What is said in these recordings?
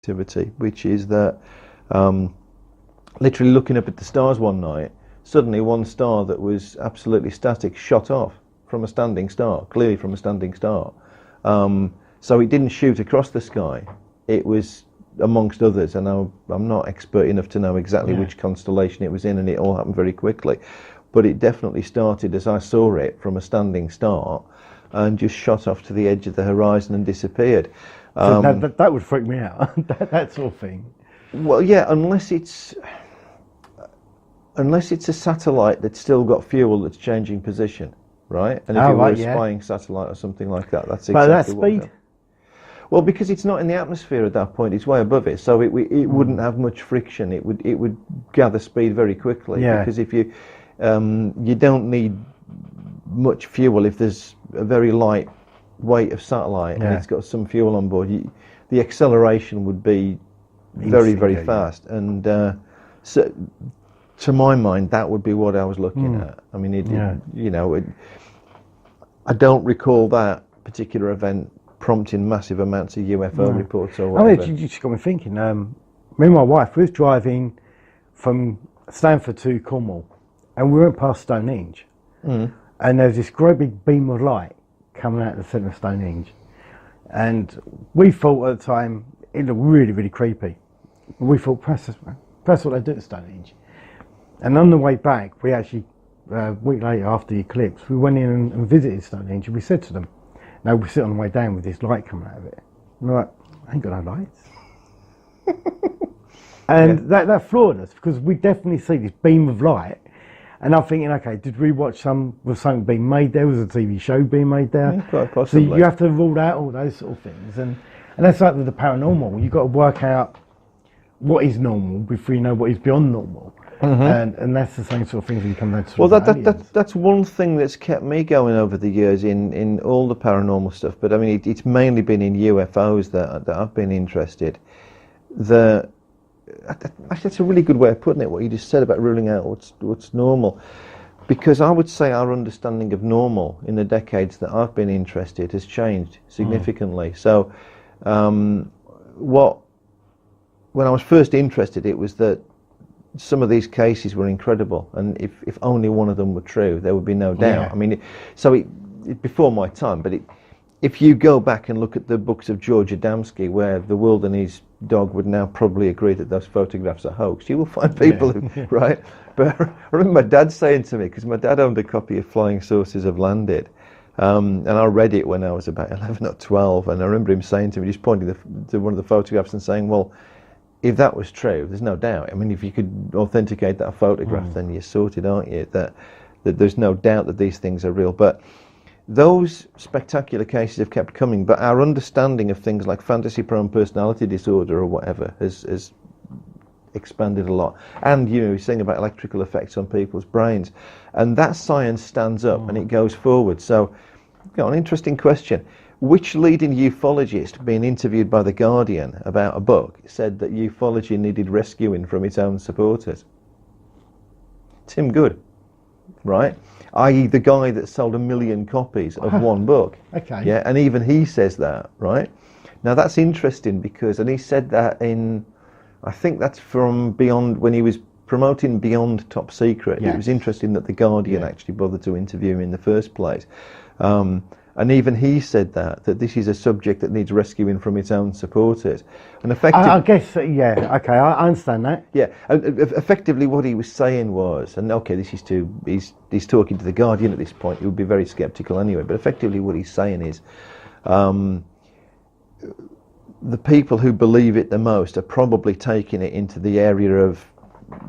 activity, which is that literally looking up at the stars one night, suddenly one star that was absolutely static shot off from a standing star, clearly from a standing star. So it didn't shoot across the sky. It was amongst others, and I'm not expert enough to know exactly which constellation it was in, and it all happened very quickly. But it definitely started, as I saw it, from a standing star and just shot off to the edge of the horizon and disappeared. So that would freak me out, that sort of thing. Well, yeah, unless it's a satellite that's still got fuel that's changing position, right? And if it were a spying satellite or something like that, that's exactly what. But that speed? Well, because it's not in the atmosphere at that point, it's way above it, so it wouldn't have much friction. It would gather speed very quickly. Yeah. Because if you don't need much fuel if there's a very light weight of satellite and it's got some fuel on board. The acceleration would be very, very fast, and so to my mind, that would be what I was looking at. I mean, I don't recall that particular event prompting massive amounts of UFO reports or whatever. I mean, you just got me thinking. Me and my wife, we was driving from Stanford to Cornwall, and we went past Stonehenge, and there was this great big beam of light coming out of the centre of Stonehenge, and we thought at the time it looked really, really creepy. We thought, perhaps what they do at Stonehenge. And on the way back, we actually, a week later after the eclipse, we went in and visited Stonehenge, and we said to them, no, we sit on the way down with this light coming out of it. And they're like, I ain't got no lights. And that floored us, because we definitely see this beam of light. And I'm thinking, okay, did we watch was something being made there? Was a TV show being made there? Yeah, quite possibly. So you have to rule out all those sort of things. And that's like with the paranormal. You've got to work out what is normal before you know what is beyond normal. And that's the same sort of thing when you come down to well, that's one thing that's kept me going over the years in all the paranormal stuff. But I mean, it's mainly been in UFOs that I've been interested. Actually, that's a really good way of putting it, what you just said about ruling out what's normal. Because I would say our understanding of normal in the decades that I've been interested has changed significantly. So when I was first interested, it was that some of these cases were incredible, and if only one of them were true, there would be no doubt. I mean, it before my time, but if you go back and look at the books of George Adamski, where the world and his dog would now probably agree that those photographs are hoax, you will find people who, right? But I remember my dad saying to me, because my dad owned a copy of Flying Saucers Have Landed, and I read it when I was about 11 or 12, and I remember him saying to me, just pointing to one of the photographs and saying, well, if that was true, there's no doubt. I mean, if you could authenticate that photograph, then you're sorted, aren't you? That there's no doubt that these things are real. But those spectacular cases have kept coming, but our understanding of things like fantasy-prone personality disorder or whatever has expanded a lot. And, you're saying about electrical effects on people's brains. And that science stands up and it goes forward. So, an interesting question. Which leading ufologist, being interviewed by The Guardian about a book, said that ufology needed rescuing from its own supporters? Tim Good, right? I.e. the guy that sold 1 million copies of one book. Okay. Yeah, and even he says that, right? Now that's interesting because, and he said that I think that's from Beyond, when he was promoting Beyond Top Secret. It was interesting that The Guardian actually bothered to interview him in the first place. And even he said that this is a subject that needs rescuing from its own supporters. And effectively, I guess, okay, I understand that. Yeah, effectively what he was saying was, and okay, this is he's talking to The Guardian at this point, he would be very sceptical anyway, but effectively what he's saying is, the people who believe it the most are probably taking it into the area of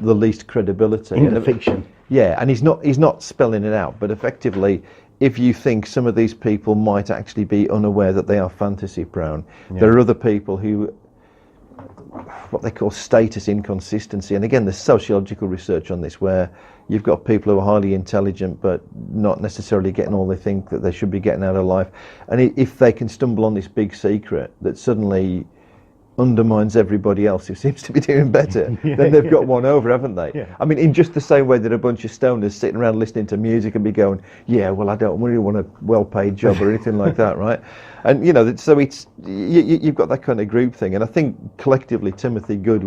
the least credibility. In the fiction. Yeah, and he's not spelling it out, but effectively, if you think some of these people might actually be unaware that they are fantasy prone, there are other people who, what they call status inconsistency, and again there's sociological research on this, where you've got people who are highly intelligent but not necessarily getting all they think that they should be getting out of life, and if they can stumble on this big secret that suddenly undermines everybody else who seems to be doing better, then they've got one over, haven't they? Yeah. I mean, in just the same way that a bunch of stoners sitting around listening to music and be going, yeah, well, I don't really want a well-paid job or anything like that, right? And, you know, so it's you've got that kind of group thing. And I think collectively Timothy Good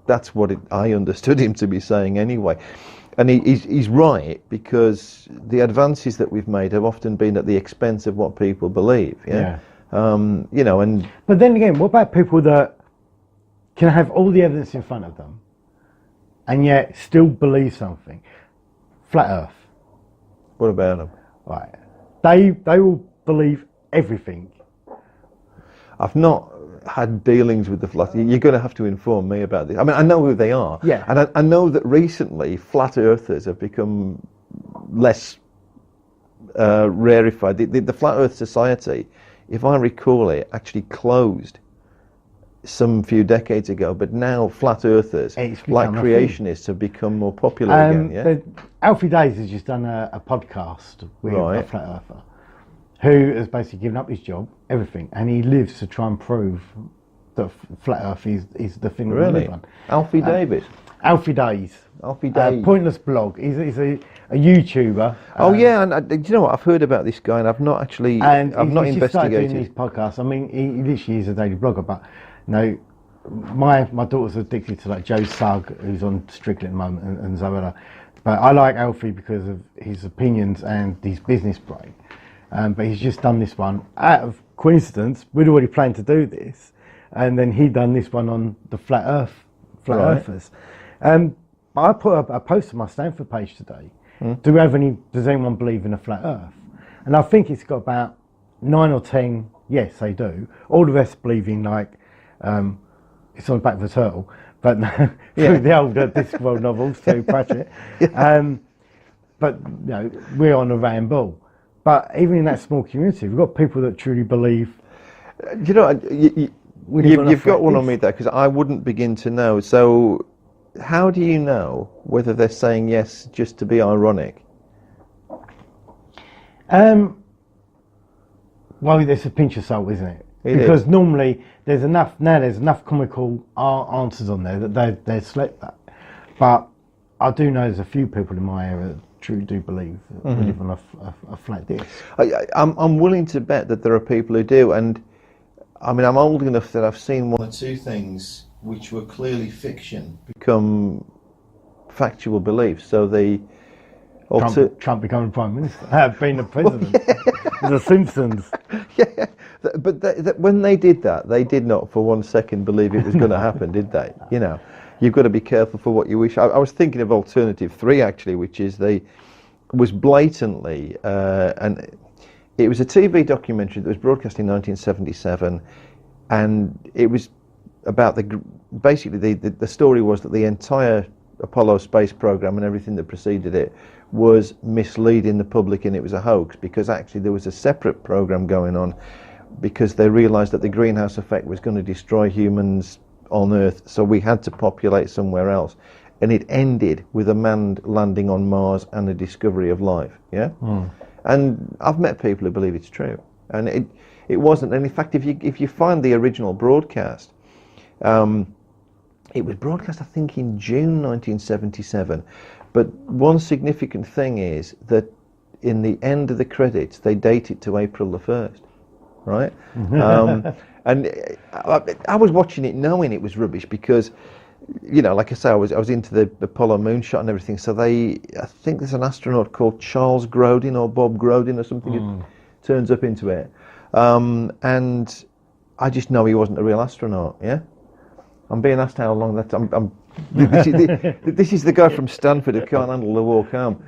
that's what I understood him to be saying anyway. And he's right, because the advances that we've made have often been at the expense of what people believe. Yeah. You know, and but then again, what about people that can have all the evidence in front of them and yet still believe something? Flat Earth. What about them? Right. They will believe everything. I've not had dealings with the flat. You're going to have to inform me about this. I mean, I know who they are. Yeah. And I know that recently flat earthers have become less rarefied. The Flat Earth Society, if I recall it, actually closed some few decades ago, but now flat earthers, like creationists, have become more popular again. Yeah. Alfie Days has just done a podcast with a flat earther who has basically given up his job, everything, and he lives to try and prove that flat Earth is the thing that we live on. Alfie Davis. Alfie Days. Alfie Days. Pointless blog. He's a YouTuber. Yeah, and do you know what? I've heard about this guy, and I've not actually. And I've not he's investigated. Doing these podcasts. I mean, he literally is a daily blogger, but you know, my daughter's addicted to like Joe Sugg, who's on Strictly at the moment, and Zoella. But I like Alfie because of his opinions and his business brain. But he's just done this one out of coincidence. We'd already planned to do this, and then he'd done this one on the flat earthers. I put a post on my Stanford page today. Does anyone believe in a flat Earth? And I think it's got about 9 or 10. Yes, they do. All the rest believe in like it's on the back of a turtle, but through the old Discworld novels, Terry Pratchett. But you know, we're on a ramble. But even in that small community, we've got people that truly believe. You know, you've got one on me there, because I wouldn't begin to know. So, how do you know whether they're saying yes just to be ironic? Well, there's a pinch of salt, isn't it? Because normally there's enough comical answers on there that they select that. But I do know there's a few people in my area that truly do believe that we live on a flat disc. I'm willing to bet that there are people who do, and I mean, I'm old enough that I've seen one or two things which were clearly fiction become factual beliefs. So Trump becoming Prime Minister, being the President, The Simpsons. Yeah, but when they did that, they did not for 1 second believe it was going to happen, did they? You know, you've got to be careful for what you wish. I was thinking of Alternative 3 actually, which is was blatantly, and it was a TV documentary that was broadcast in 1977, and it was about basically the story was that the entire Apollo space program and everything that preceded it was misleading the public, and it was a hoax, because actually there was a separate program going on, because they realized that the greenhouse effect was going to destroy humans on Earth, so we had to populate somewhere else, and it ended with a manned landing on Mars and the discovery of life. And I've met people who believe it's true, and it wasn't. And in fact, if you find the original broadcast, it was broadcast I think in June 1977, but one significant thing is that in the end of the credits they date it to April the 1st, right? And I was watching it knowing it was rubbish, because, you know, like I say, I was into the Apollo moonshot and everything. So I think there's an astronaut called Charles Grodin or Bob Grodin or something who turns up into it, and I just know he wasn't a real astronaut. Yeah, I'm being asked how long that this is the guy from Stanford who can't handle the walk home.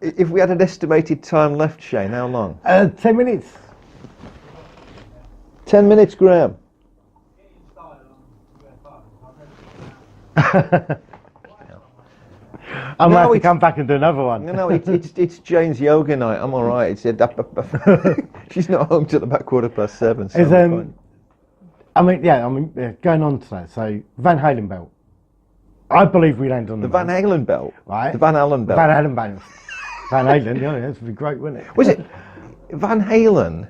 If we had an estimated time left, Shane, how long? 10 minutes. 10 minutes, Graham. I might have to come back and do another one. No, it's Jane's yoga night. I'm all right. She's not home till about 7:15. So going on to that. So Van Halen belt. I believe we landed on the Van Halen belt, right? The Van Halen belt. Van Halen belt. Van Halen. Yeah, that would be great, wouldn't it? Was it Van Halen?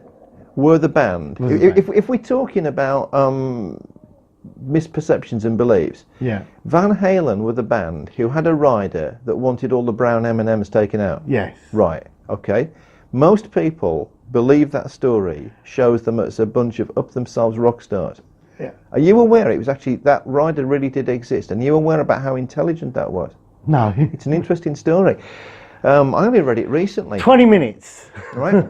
Were the band? If we're talking about misperceptions and beliefs. Yeah. Van Halen were the band who had a rider that wanted all the brown M&Ms taken out. Yes. Right, okay. Most people believe that story shows them as a bunch of up-themselves rock stars. Yeah. Are you aware it was actually, that rider really did exist? And you aware about how intelligent that was? No. It's an interesting story. I only read it recently. 20 minutes. Right?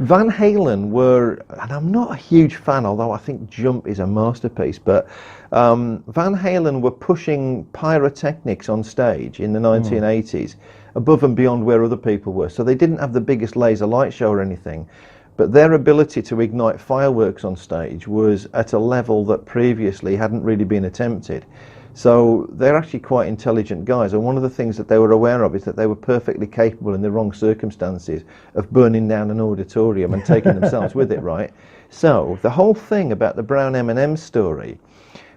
Van Halen were, and I'm not a huge fan, although I think Jump is a masterpiece, but Van Halen were pushing pyrotechnics on stage in the 1980s above and beyond where other people were. So they didn't have the biggest laser light show or anything, but their ability to ignite fireworks on stage was at a level that previously hadn't really been attempted. So they're actually quite intelligent guys, and one of the things that they were aware of is that they were perfectly capable in the wrong circumstances of burning down an auditorium and taking themselves with it, right? So the whole thing about the brown M&M story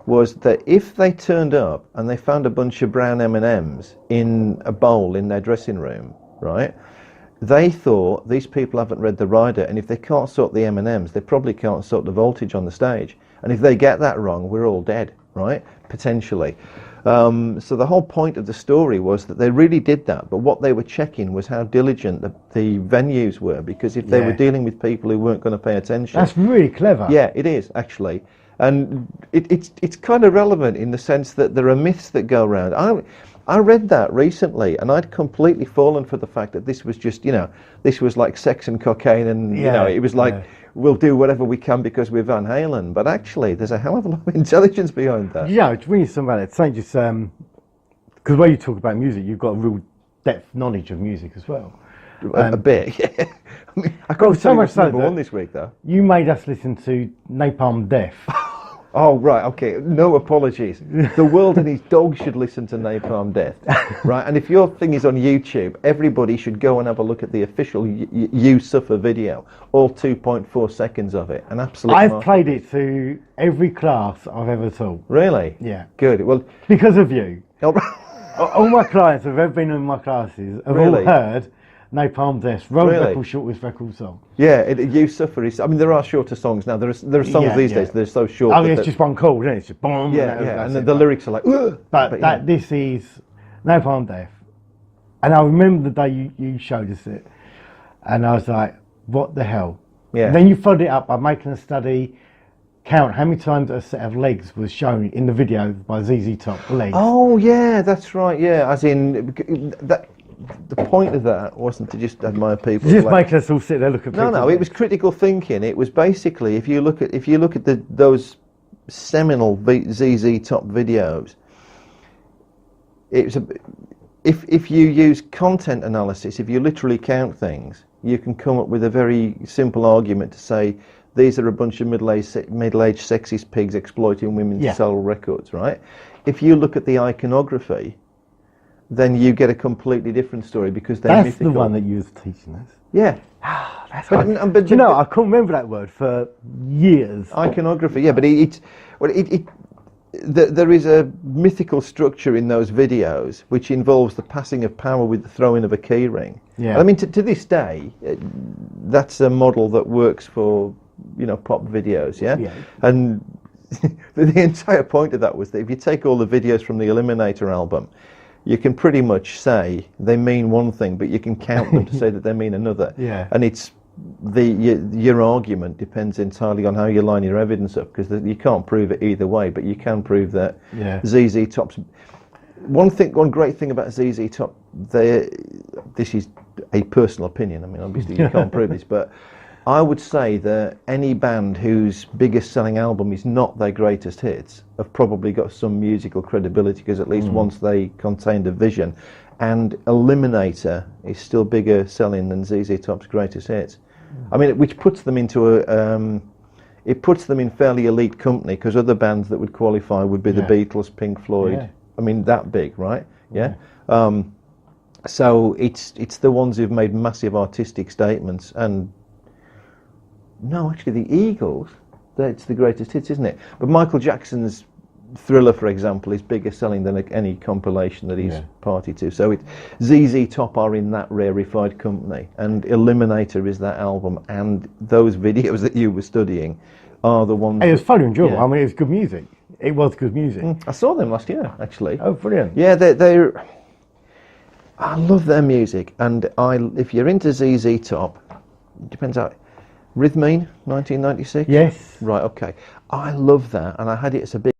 was that if they turned up and they found a bunch of brown M&Ms in a bowl in their dressing room, right, they thought these people haven't read the rider, and if they can't sort the M&Ms, they probably can't sort the voltage on the stage. And if they get that wrong, we're all dead, right? Potentially. So the whole point of the story was that they really did that, but what they were checking was how diligent the venues were, because if they were dealing with people who weren't going to pay attention... That's really clever. Yeah, it is, actually. And it's kind of relevant in the sense that there are myths that go around. I read that recently, and I'd completely fallen for the fact that this was just, this was like sex and cocaine, and, it was like... We'll do whatever we can because we're Van Halen, but actually there's a hell of a lot of intelligence behind that. Yeah, when you talk about it, it's not just because when you talk about music, you've got a real depth knowledge of music as well. A bit, yeah. I mean, I can't so much so number one this week, though. You made us listen to Napalm Death. Oh, right, okay. No apologies. The world and his dog should listen to Napalm Death, right? And if your thing is on YouTube, everybody should go and have a look at the official You Suffer video, all 2.4 seconds of it. An absolute I've played it to every class I've ever taught. Really? Yeah. Good. Well, because of you. All my clients who've ever been in my classes have all heard Napalm Death, Road Record, shortest record song. Yeah, You Suffer is. I mean, there are shorter songs now. There are songs these days that are so short. Oh, it's just one chord, isn't it? It's just boom. Yeah, and the lyrics are like. But this is Napalm Death, and I remember the day you showed us it, and I was like, "What the hell?" Yeah. And then you followed it up by making a study. Count how many times a set of legs was shown in the video by ZZ Top. Legs. Oh yeah, that's right. Yeah, as in that. The point of that wasn't to just admire people. Just make us all sit there look at people. No, it was critical thinking. It was basically if you look at those seminal ZZ Top videos. If you use content analysis, if you literally count things, you can come up with a very simple argument to say these are a bunch of middle-aged sexist pigs exploiting women to sell records, right? If you look at the iconography, then you get a completely different story because they're mythical. That's the one that you was teaching us. Yeah. That's but you know, I can't remember that word for years. Iconography, yeah, but there is a mythical structure in those videos which involves the passing of power with the throwing of a key ring. Yeah. And I mean, to this day, that's a model that works for, pop videos, yeah? And the entire point of that was that if you take all the videos from the Eliminator album, you can pretty much say they mean one thing, but you can count them to say that they mean another. Yeah. And it's your argument depends entirely on how you line your evidence up, because you can't prove it either way, but you can prove that ZZ Top's... One great thing about ZZ Top, this is a personal opinion, I mean obviously you can't prove this, but I would say that any band whose biggest selling album is not their greatest hits have probably got some musical credibility, because at least once they contained a vision. And Eliminator is still bigger selling than ZZ Top's greatest hits. I mean, which puts them into it puts them in fairly elite company, because other bands that would qualify would be the Beatles, Pink Floyd. I mean, that big, right? Yeah. So it's the ones who've made massive artistic statements. And no, actually, the Eagles, that's the greatest hits, isn't it? But Michael Jackson's Thriller, for example, is bigger selling than any compilation that he's party to. So ZZ Top are in that rarefied company, and Eliminator is that album, and those videos that you were studying are the ones. It was fully enjoyable. Yeah. I mean, it was good music. It was good music. I saw them last year, actually. Oh, brilliant. Yeah, they're. I love their music, and if you're into ZZ Top, it depends how. Rhythmine, 1996. Yes. Right. Okay. I love that, and I had it as a big